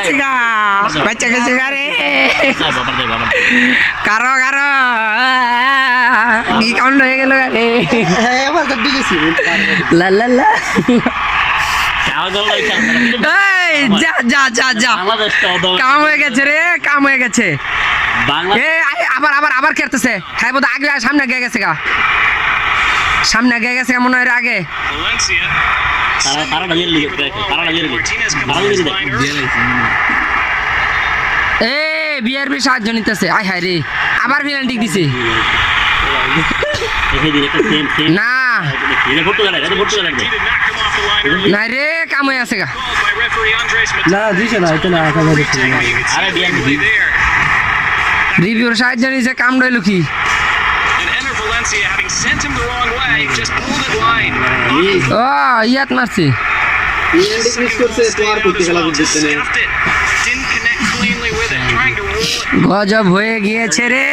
গেছে গা বেঁচে গেছে গা রে কারো কারো কি কাউন্ট হয়ে গেল গা রে লা লা লা এই যা যা যা যা কাম হয়ে গেছে রে কাম হয়ে গেছে আবার আবার আবার খেলতেছে হ্যাঁ বোধ আগে সামনে গিয়ে গেছে গা সামনে গিয়ে গেছে মনে হয় আগে এ বিআরবি সাহায্য নিতেছে আয় হায় রে আবার পেনাল্টি দিছে না না রে কাম হয়ে আছে গা না দিছে না এটা না রিভিউর সাহায্য নিয়েছে কাম রইল কি ও ইয়াত মারছি গজব হয়ে গিয়েছে রে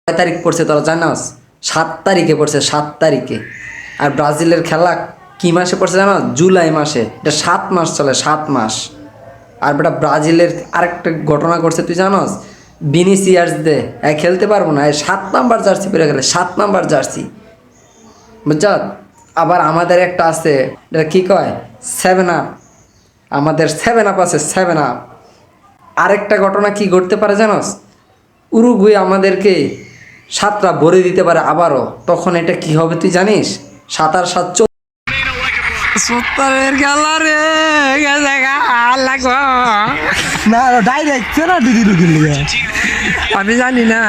তারিখ পড়ছে তোরা জানাস 7 তারিখে পড়ছে 7 তারিখে আর ব্রাজিলের খেলা কি মাসে পড়ছে জানো জুলাই মাসে এটা 7 মাস চলে 7 মাস আর বেটা ব্রাজিলের আরেকটা ঘটনা করছে তুই জানোস ভিনিসিয়াস দে খেলতে পারবো না 7 নাম্বার জার্সি পরে গেলে 7 নাম্বার জার্সি বুঝছ আবার আমাদের একটা আছে এটা কি কয় 7 আপ আমাদের 7 আপ আছে 7 আপ আরেকটা ঘটনা কি ঘটতে পারে জানোস উরুগুয়ে আমাদেরকে 7টা ভরে দিতে পারে আবারও তখন এটা কি হবে তুই জানিস 7-7 সত্তরের খেলা রে গেছে গা লাগবো না ডাইরেক্ট পেনাল্টি দিল কিন্তু আমি জানি না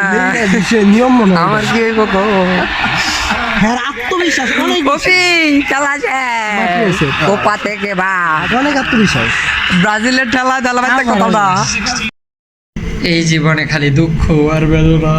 নিয়ম মনে হয় আমার কি কত হ্যাঁ আত্মবিশ্বাস অনেক কপি খেলা শেষ কোপা থেকে বা অনেক আত্মবিশ্বাস ব্রাজিলের খেলা খেলা কথাটা এই জীবনে খালি দুঃখ আর বেদনা